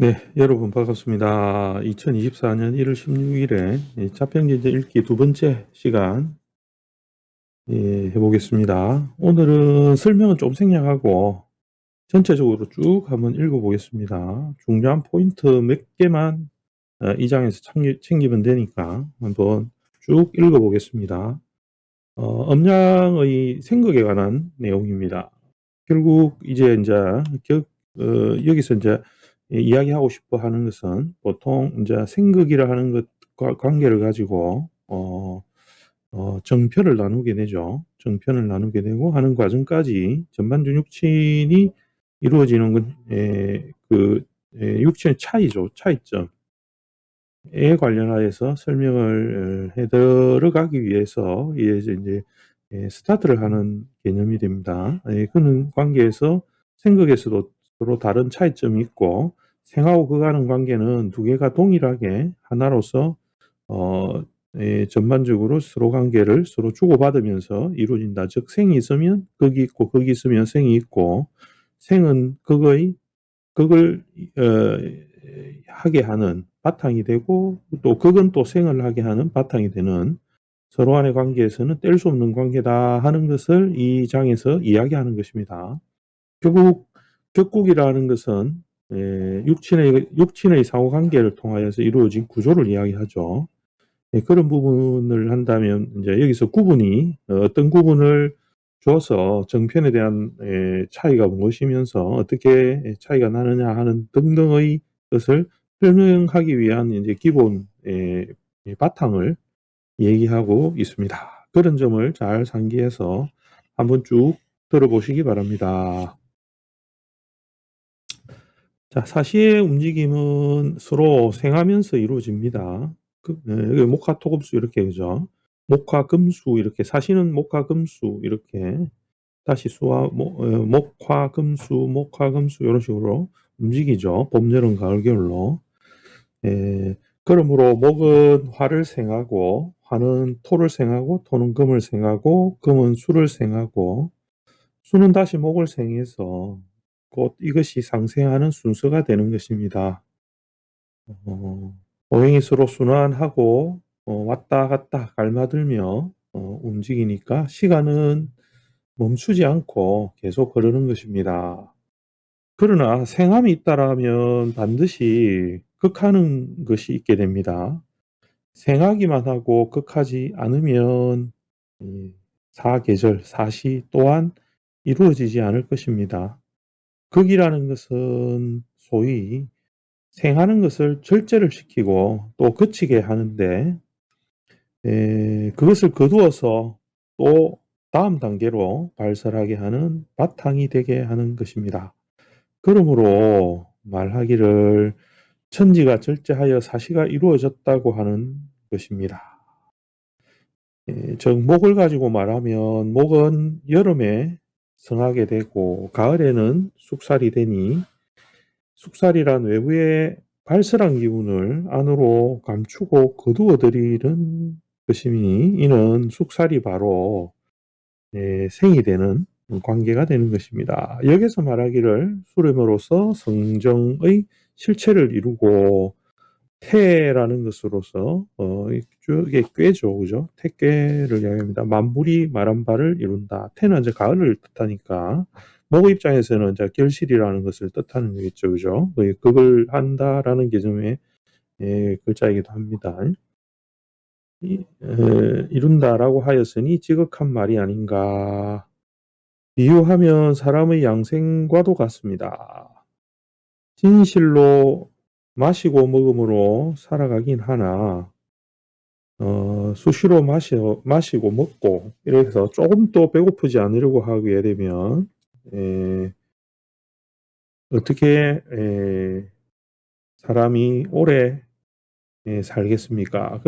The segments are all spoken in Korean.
네, 여러분 반갑습니다. 2024년 1월 16일에 자평기제 읽기 두 번째 시간 해보겠습니다. 오늘은 설명은 좀 생략하고 전체적으로 쭉 한번 읽어보겠습니다. 중요한 포인트 몇 개만 이 장에서 챙기면 되니까 한번 쭉 읽어보겠습니다. 음양의 생극에 관한 내용입니다. 결국 이제 여기서 이제 이야기하고 싶어 하는 것은 보통 이제 생극이라 하는 것과 관계를 가지고 정편을 나누게 되죠. 정편을 나누게 되고 하는 과정까지 전반전 육친이 이루어지는 육친의 차이죠. 차이점에 관련하여서 설명을 해 들어가기 위해서 이제 스타트를 하는 개념이 됩니다. 그런 관계에서 생극에서도 서로 다른 차이점이 있고 생하고 극하는 관계는 두 개가 동일하게 하나로서 전반적으로 서로 관계를 서로 주고받으면서 이루어진다. 즉 생이 있으면 극이 있고 극이 있으면 생이 있고 생은 극을 하게 하는 바탕이 되고 또 극은 또 생을 하게 하는 바탕이 되는 서로 간의 관계에서는 뗄 수 없는 관계다 하는 것을 이 장에서 이야기하는 것입니다. 결국 격국이라는 것은 육친의 상호관계를 통하여서 이루어진 구조를 이야기하죠. 그런 부분을 한다면 이제 여기서 구분이 어떤 구분을 줘서 정편에 대한 차이가 무엇이면서 어떻게 차이가 나느냐 하는 등등의 것을 설명하기 위한 이제 기본 바탕을 얘기하고 있습니다. 그런 점을 잘 상기해서 한번 쭉 들어보시기 바랍니다. 자, 사시의 움직임은 서로 생하면서 이루어집니다. 여기 목화 토금수 이렇게 그죠? 목화 금수 이렇게 사시는 목화 금수 이렇게 다시 목화 금수 이런 식으로 움직이죠. 봄, 여름, 가을, 겨울로. 그러므로 목은 화를 생하고 화는 토를 생하고 토는 금을 생하고 금은 수를 생하고 수는 다시 목을 생해서 곧 이것이 상생하는 순서가 되는 것입니다. 오행이 서로 순환하고 왔다 갔다 갈마들며 움직이니까 시간은 멈추지 않고 계속 흐르는 것입니다. 그러나 생함이 있다라면 반드시 극하는 것이 있게 됩니다. 생하기만 하고 극하지 않으면 이 사계절, 사시 또한 이루어지지 않을 것입니다. 극이라는 것은 소위 생하는 것을 절제를 시키고 또 그치게 하는데 그것을 거두어서 또 다음 단계로 발설하게 하는 바탕이 되게 하는 것입니다. 그러므로 말하기를 천지가 절제하여 사시가 이루어졌다고 하는 것입니다. 즉 목을 가지고 말하면 목은 여름에 성하게 되고 가을에는 숙살이 되니 숙살이란 외부의 발설한 기운을 안으로 감추고 거두어들이는 것이니 이는 숙살이 바로 생이 되는 관계가 되는 것입니다. 여기서 말하기를 수렴으로서 성정의 실체를 이루고 태라는 것으로서 이게 꾀죠, 그죠? 태꾀를 이야기합니다. 만물이 말한 바를 이룬다. 태는 이제 가을을 뜻하니까 목의 입장에서는 이제 결실이라는 것을 뜻하는 거겠죠, 그죠? 그걸 한다라는 개념의 글자이기도 합니다. 이룬다라고 하였으니 지극한 말이 아닌가. 비유하면 사람의 양생과도 같습니다. 진실로 마시고 먹음으로 살아가긴 하나 수시로 마시고 먹고 이래서 조금 더 배고프지 않으려고 하게 되면 어떻게 사람이 오래 살겠습니까?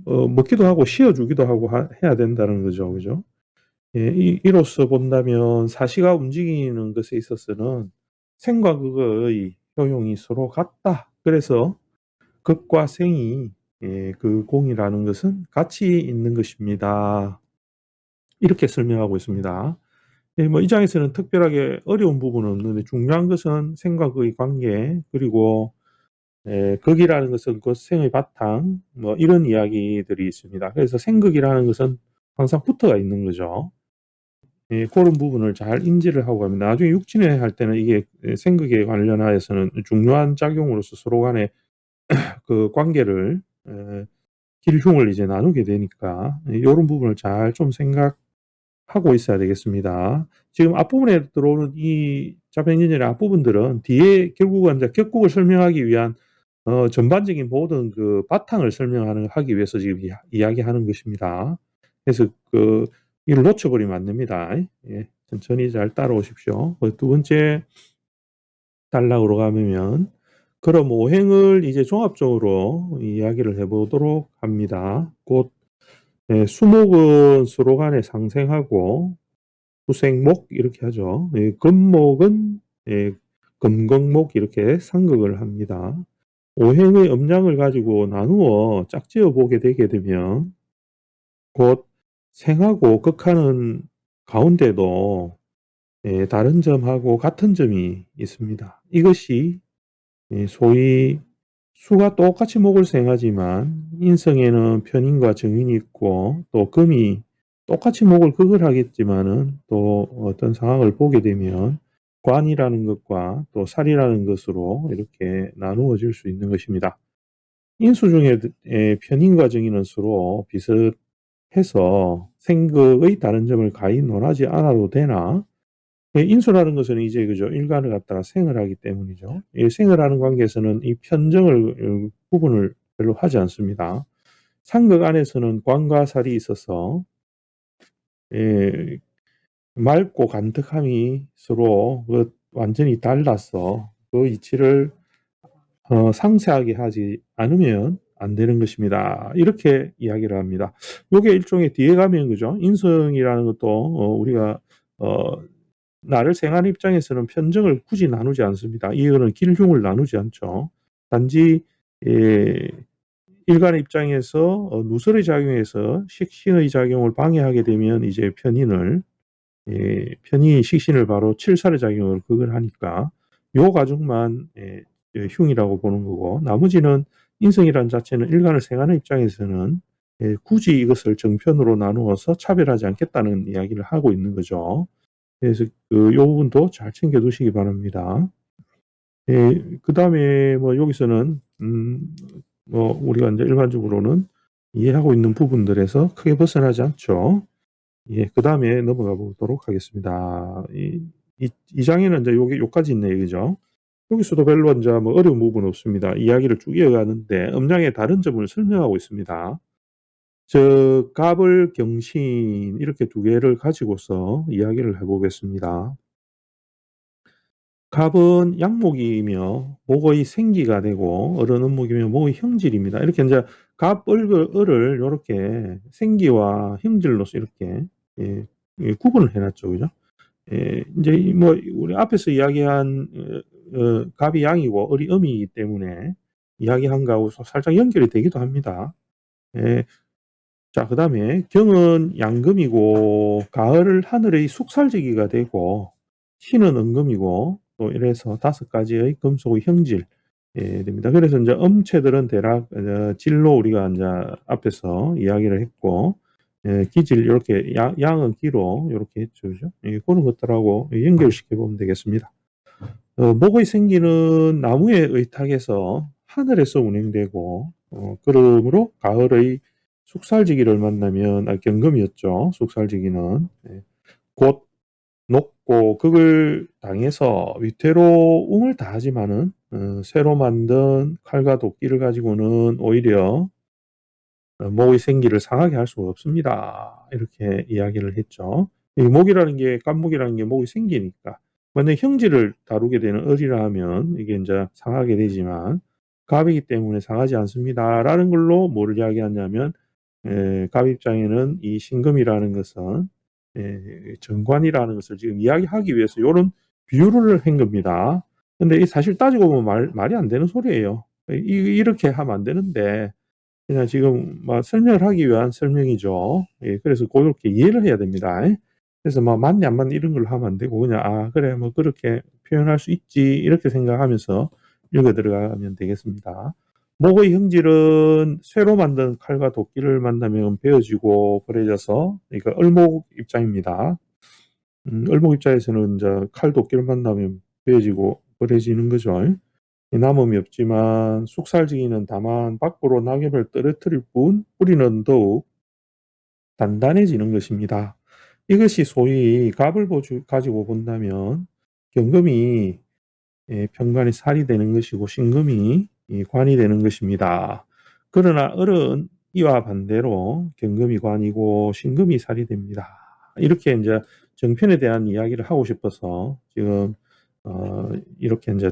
먹기도 하고 쉬어주기도 하고 해야 된다는 거죠, 그죠? 이로써 본다면 사시가 움직이는 것에 있어서는 생과 극의 효용이 서로 같다. 그래서 극과 생이 그 공이라는 것은 같이 있는 것입니다. 이렇게 설명하고 있습니다. 예, 뭐 이 장에서는 특별하게 어려운 부분은 없는데 중요한 것은 생과 극의 관계, 그리고 극이라는 것은 그 생의 바탕, 뭐 이런 이야기들이 있습니다. 그래서 생극이라는 것은 항상 붙어가 있는 거죠. 예, 그런 부분을 잘 인지를 하고 가면 나중에 육진회 할 때는 이게 생극에 관련하여서는 중요한 작용으로서 서로 간에 그 관계를 길흉을 이제 나누게 되니까 요런 부분을 잘 좀 생각하고 있어야 되겠습니다. 지금 앞부분에 들어오는 이 자평진전의 앞부분들은 뒤에 결국은 이제 격국을 설명하기 위한 전반적인 모든 그 바탕을 하기 위해서 지금 이야기하는 것입니다. 그래서 이걸 놓쳐버리면 안 됩니다. 예, 천천히 잘 따라오십시오. 두 번째 단락으로 가면 그럼 오행을 이제 종합적으로 이야기를 해보도록 합니다. 곧 수목은 서로 간에 상생하고 수생목 이렇게 하죠. 금목은 금극목 이렇게 상극을 합니다. 오행의 음양을 가지고 나누어 짝지어 보게 되게 되면 곧 생하고 극하는 가운데도 다른 점하고 같은 점이 있습니다. 이것이 소위 수가 똑같이 목을 생하지만 인성에는 편인과 정인이 있고 또 금이 똑같이 목을 극을 하겠지만은 또 어떤 상황을 보게 되면 관이라는 것과 또 살이라는 것으로 이렇게 나누어질 수 있는 것입니다. 인수 중에 편인과 정인은 서로 비슷해서 생극의 다른 점을 가히 논하지 않아도 되나 인수라는 것은 이제 그죠 일간을 갖다가 생을 하기 때문이죠. 이 생을 하는 관계에서는 이 편정을 구분을 별로 하지 않습니다. 상극 안에서는 관과 살이 있어서 예, 맑고 간특함이 서로 완전히 달라서 그 이치를 상세하게 하지 않으면 안 되는 것입니다. 이렇게 이야기를 합니다. 요게 일종의 뒤에 가면 그죠? 인성이라는 것도 우리가 나를 생하는 입장에서는 편정을 굳이 나누지 않습니다. 이거는 길흉을 나누지 않죠. 단지 일간의 입장에서 누설의 작용에서 식신의 작용을 방해하게 되면 이제 편인이 식신을 바로 칠살의 작용을 극을 하니까 요 가족만 흉이라고 보는 거고 나머지는 인성이라는 자체는 일간을 생하는 입장에서는 굳이 이것을 정편으로 나누어서 차별하지 않겠다는 이야기를 하고 있는 거죠. 그래서 요 부분도 잘 챙겨 두시기 바랍니다. 그다음에 뭐 여기서는 뭐 우리가 이제 일반적으로는 이해하고 있는 부분들에서 크게 벗어나지 않죠. 예, 그다음에 넘어가 보도록 하겠습니다. 이 장에는 이제 요까지 있네요. 그죠? 여기서도 별로 이제 뭐 어려운 부분은 없습니다. 이야기를 쭉 이어가는데 음양의 다른 점을 설명하고 있습니다. 갑을 경신 이렇게 두 개를 가지고서 이야기를 해보겠습니다. 갑은 양목이며 목의 생기가 되고 을은 음목이며 목의 형질입니다. 이렇게 이제 갑, 을을 이렇게 생기와 형질로서 이렇게 구분을 해놨죠, 그죠? 이제 뭐 우리 앞에서 이야기한 갑이 양이고 을이 음이기 때문에 이야기한 거하고 살짝 연결이 되기도 합니다. 자, 그 다음에 경은 양금이고 가을 하늘의 숙살지기가 되고 신은 은금이고 또 이래서 5가지의 금속의 형질 됩니다. 그래서 이제 음체들은 대략 질로 우리가 이제 앞에서 이야기를 했고 기질 이렇게 양은 기로 이렇게 했죠, 그죠? 그런 것들하고 연결시켜 보면 되겠습니다. 목의 생기는 나무의 의탁에서 하늘에서 운행되고 그러므로 가을의 숙살지기를 만나면 경금이었죠. 숙살지기는 곧 녹고 극을 당해서 위태로 웅을 다하지만은 새로 만든 칼과 도끼를 가지고는 오히려 목의 생기를 상하게 할 수가 없습니다. 이렇게 이야기를 했죠. 이 목이라는 게 깐목이라는 게 목의 생기니까 만약 형질을 다루게 되는 을이라 하면 이게 이제 상하게 되지만 갑이기 때문에 상하지 않습니다라는 걸로 뭐를 이야기하냐면 갑 입장에는 이 신금이라는 것은 정관이라는 것을 지금 이야기하기 위해서 이런 비유를 한 겁니다. 근데 사실 따지고 보면 말이 안 되는 소리예요. 이렇게 하면 안 되는데 그냥 지금 막 설명을 하기 위한 설명이죠. 그래서 그렇게 이해를 해야 됩니다. 그래서 뭐 맞네 안 맞네 이런 걸로 하면 안 되고 그냥 '아 그래 뭐 그렇게 표현할 수 있지.' 이렇게 생각하면서 읽어 들어가면 되겠습니다. 목의 형질은 쇠로 만든 칼과 도끼를 만나면 베어지고 버려져서 그러니까 을목 입장입니다. 을목 입장에서는 인제 칼, 도끼를 만나면 베어지고 버려지는 거죠. 이 남음이 없지만 숙살지기는 다만 밖으로 낙엽을 떨어뜨릴 뿐 뿌리는 더욱 단단해지는 것입니다. 이것이 소위 갑을 가지고 본다면 경금이 편관이 살이 되는 것이고 신금이 이 관이 되는 것입니다. 그러나 을은 이와 반대로 경금이 관이고 신금이 살이 됩니다. 이렇게 인제 정편에 대한 이야기를 하고 싶어서 지금 이렇게 인제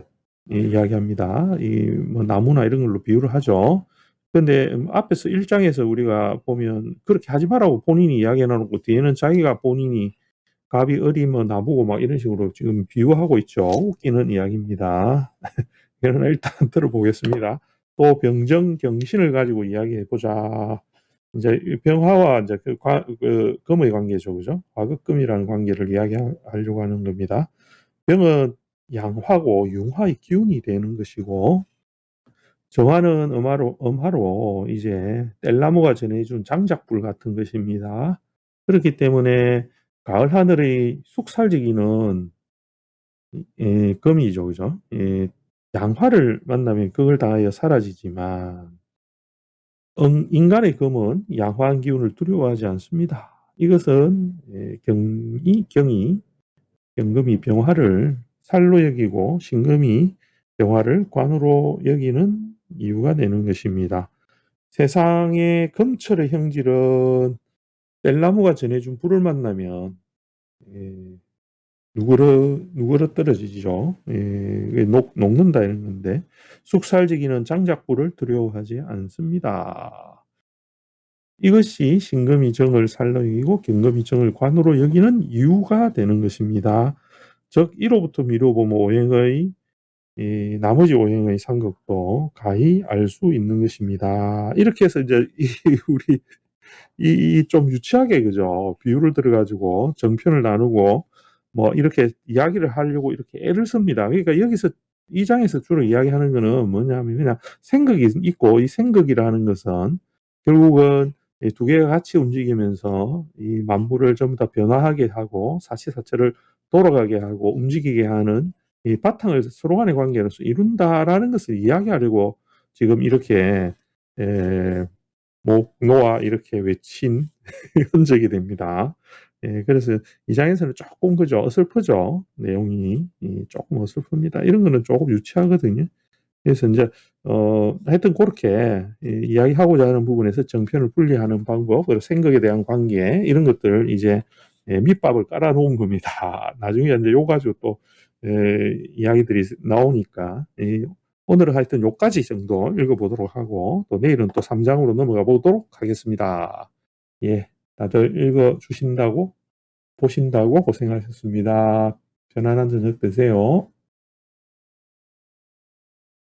이야기합니다. 이 뭐 나무나 이런 걸로 비유를 하죠. 근데 앞에서 1 장에서 우리가 보면 그렇게 하지 말라고 본인이 이야기해 놓고 뒤에는 자기가 본인이 갑이 을이 뭐 나무고 막 이런 식으로 지금 비유하고 있죠. 웃기는 이야기입니다. 그러나 일단 들어보겠습니다. 또 병정경신을 가지고 이야기해 보자. 인제 이 병화와 인제 그 금의 관계죠. 그죠? 화극금이라는 관계를 이야기하려고 하는 겁니다. 병은 양화고 융화의 기운이 되는 것이고 정화는 음화로 이제 뗄나무가 전해준 장작불 같은 것입니다. 그렇기 때문에 가을 하늘의 숙살지기는 금이죠. 그죠? 양화를 만나면 극을 당하여 사라지지만 인간의 금은 양화한 기운을 두려워하지 않습니다. 이것은 경이 경금이 병화를 살로 여기고 신금이 병화를 관으로 여기는 이유가 되는 것입니다. 세상의 금철의 형질은 뗄나무가 전해준 불을 만나면 예 누그러뜨려지죠. 이게 녹는다 이런 건데 숙살지기는 장작불을 두려워하지 않습니다. 이것이 신금이 정을 살로 여기고 경금이 정을 관으로 여기는 이유가 되는 것입니다. 즉 이로부터 미뤄보면 오행의 나머지 오행의 상극도 가히 알 수 있는 것입니다. 이렇게 해서 이제 우리 좀 유치하게 그죠? 비유를 들어 가지고 정편을 나누고 뭐 이렇게 이야기를 하려고 이렇게 애를 씁니다. 그러니까 여기서 이 장에서 주로 이야기하는 거는 뭐냐면 그냥 생극이 있고 이 생극이라는 것은 결국은 이 두 개가 같이 움직이면서 이 만물을 전부 다 변화하게 하고 사시사철을 돌아가게 하고 움직이게 하는 이 바탕을 서로 간의 관계로서 이룬다라는 것을 이야기하려고 지금 이렇게 에 목노아 이렇게 외친 흔적이 됩니다. 그래서 이 장에서는 쪼끔 그죠 어설프죠. 내용이 쪼끔 어설픕니다. 이런 거는 쪼금 유치하거든요. 그래서 인제 하여튼 고렇게 이야기하고자 하는 부분에서 정편을 분리하는 방법 그리고 생각에 대한 관계 이런 것들을 이제 밑밥을 깔아 놓은 겁니다. 나중에 인제 요 가지고 또 이야기들이 나오니까 오늘은 하여튼 요까지 정도 읽어 보도록 하고 또 내일은 또 3 장으로 넘어가 보도록 하겠습니다. 예. 다들 읽어 주신다고 보신다고 고생하셨습니다. 편안한 저녁 되세요.